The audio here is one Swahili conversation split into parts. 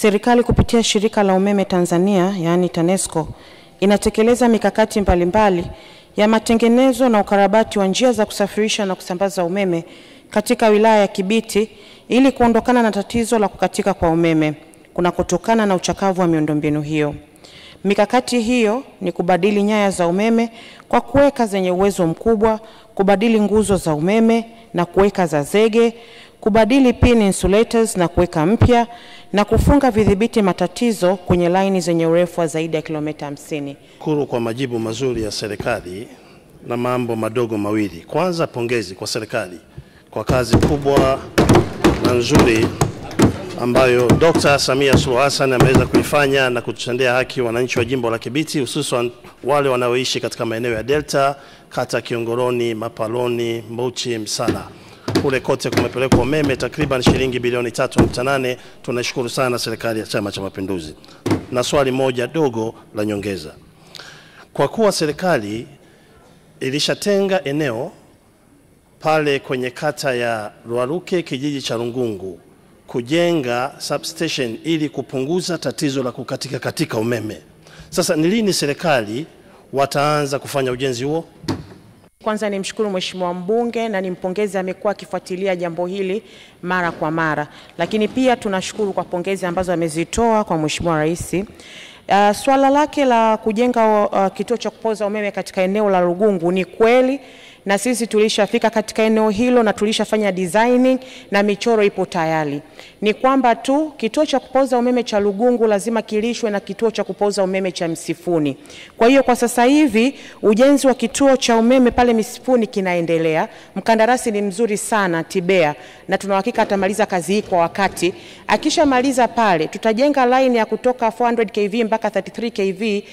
Serikali kupitia Shirika la Umeme Tanzania, yaani TANESCO, inatekeleza mikakati mbalimbali ya matengenezo na ukarabati wa njia za kusafirisha na kusambaza umeme katika wilaya ya Kibiti ili kuondokana na tatizo la kukatika kwa umeme kunakotokana na uchakavu wa miundombinu hiyo. Mikakati hiyo ni kubadili nyaya za umeme kwa kuweka zenye uwezo mkubwa, kubadili nguzo za umeme na kuweka za zege, kubadili pin insulators na kuweka mpya, na kufunga vidhibiti matatizo kwenye laini zenye urefu wa zaidi ya kilomita 50. Shukuru kwa majibu mazuri ya serikali na mambo madogo mawili. Kwanza, pongezi kwa serikali kwa kazi kubwa na nzuri ambayo Dr. Samia Suluhu Hassan ameweza kuifanya na kututendea haki wananchi wa jimbo la Kibiti, hususan wale wanaoishi katika maeneo ya Delta, kata Kiongoroni, Mapaloni, Mbuchi, Msala. Kule kote kumepelekwa umeme takriban shilingi bilioni 3.8. Tunashukuru sana serikali ya Chama cha Mapinduzi. Na swali moja dogo la nyongeza. Kwa kuwa serikali ilishatenga eneo pale kwenye kata ya Ruaruke, kijiji cha Rungungu, kujenga substation ili kupunguza tatizo la kukatika umeme, sasa ni lini serikali wataanza kufanya ujenzi huo? Kwanza nimshukuru Mheshimiwa mbunge na nimpongeze, amekuwa akifuatilia jambo hili mara kwa mara. Lakini pia tunashukuru kwa pongezi ambazo amezitoa kwa Mheshimiwa Rais. Swala lake la kujenga kituo cha kupoza umeme katika eneo la Rugungu ni kweli, na sisi tulishafika katika eneo hilo na tulishafanya designing na michoro ipo tayari. Ni kwamba tu kituo cha kupoza umeme cha Rugungu lazima kilishwe na kituo cha kupoza umeme cha Msifuni. Kwa hiyo kwa sasa hivi ujenzi wa kituo cha umeme pale Msifuni kinaendelea. Mkandarasi ni mzuri sana, Tibea, na tunahakika atamaliza kazi hii kwa wakati. Akishamaliza pale tutajenga line ya kutoka 400 kV mpaka 33 kV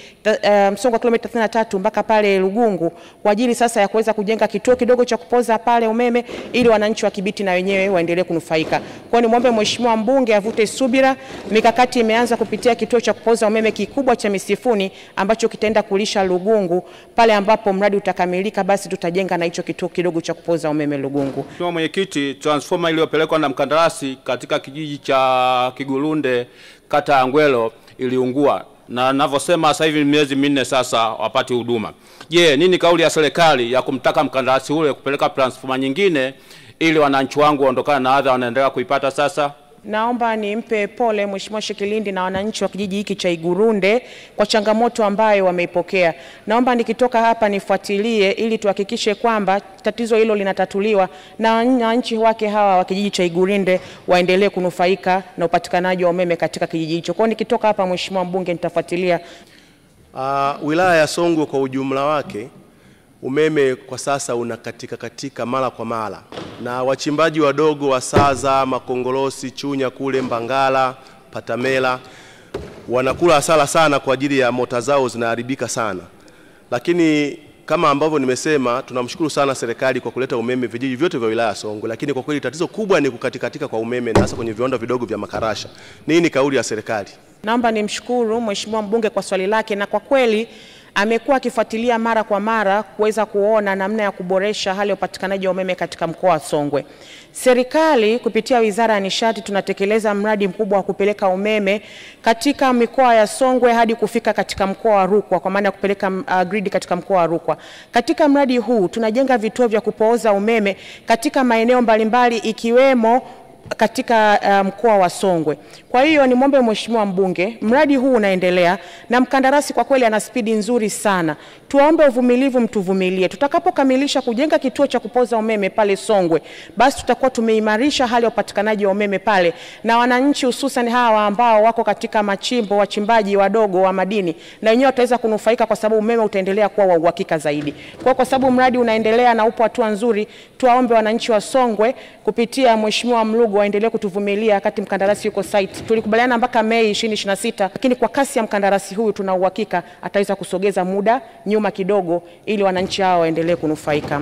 msongo wa kilomita 33 mpaka pale Rugungu kwa ajili sasa ya kuweza kujenga kituo kidogo cha kupoza pale umeme ili wananchi wa Kibiti na wenyewe waendelee kunufaika. Kwa ni muombe Mheshimiwa mbunge avute subira. Mikakati imeanza kupitia kituo cha kupoza umeme kikubwa cha Msifuni ambacho kitaenda kulisha Rugungu. Pale ambapo mradi utakamilika basi tutajenga na hicho kituo kidogo cha kupoza umeme Rugungu. Mheshimiwa Mwenyekiti, transformer iliyopelekwa na mkandarasi katika kijiji cha Kigulunde kata Angwelo iliungua, na ninavyosema sasa hivi miezi 4 sasa wapati huduma. Je, nini kauli ya serikali ya kumtaka mkandarasi ule kupeleka transformer nyingine ili wananchi wangu waondokana na adha wanaendelea kuipata sasa? Naomba nimpe pole Mheshimiwa Shekilindi na wananchi wa kijiji hiki cha Igurunde kwa changamoto ambayo wameipokea. Naomba nikitoka hapa nifuatilie ili tuhakikishe kwamba tatizo hilo linatatuliwa na wananchi wake hawa wa kijiji cha Igurunde waendelee kunufaika na upatikanaji wa umeme katika kijiji hicho. Kwa nikitoka hapa Mheshimiwa mbunge nitafuatilia. Wilaya ya Songwe kwa ujumla wake umeme kwa sasa unakatika mara kwa mara, na wachimbaji wadogo wa Saza, Makongolosi, Chunya kule Mbangala, Patamela wanakula hasara sana kwa ajili ya mota zao zinaharibika sana. Lakini kama ambavyo nimesema, tunamshukuru sana serikali kwa kuleta umeme vijiji vyote vya wilaya ya Songwe, lakini kwa kweli tatizo kubwa ni kukatika kwa umeme na hasa kwenye viwanda vidogo vya makarasha. Nini kauli ya serikali? Naomba nimshukuru Mheshimiwa mbunge kwa swali lake, na kwa kweli amekuwa akifuatilia mara kwa mara kuweza kuona namna ya kuboresha hali ya upatikanaji wa umeme katika mkoa wa Songwe. Serikali kupitia Wizara ya Nishati tunatekeleza mradi mkubwa wa kupeleka umeme katika mikoa ya Songwe hadi kufika katika mkoa wa Rukwa, kwa maana ya kupeleka grid katika mkoa wa Rukwa. Katika mradi huu tunajenga vituo vya kupooza umeme katika maeneo mbalimbali ikiwemo katika mkoa wa Songwe. Kwa hiyo ni muombe Mheshimiwa mbunge, mradi huu unaendelea na mkandarasi kwa kweli ana spidi nzuri sana. Tuombe uvumilivu, mtuvumilie. Tutakapokamilisha kujenga kituo cha kupoza umeme pale Songwe, basi tutakuwa tumeimarisha hali ya upatikanaji wa umeme pale, na wananchi hususan hawa ambao wako katika machimbo, wachimbaji wadogo wa madini, na wenyewe wataweza kunufaika kwa sababu umeme utaendelea kuwa wa uhakika zaidi. Kwa sababu mradi unaendelea na upo hatua nzuri, tuwaombe wananchi wa Songwe kupitia Mheshimiwa Mlugo waendelee kutuvumilia wakati mkandarasi yuko site. Tulikubaliana mpaka Mei 2026, lakini kwa kasi ya mkandarasi huyu tuna uhakika ataweza kusogeza muda nyuma kidogo ili wananchi hao waendelee kunufaika.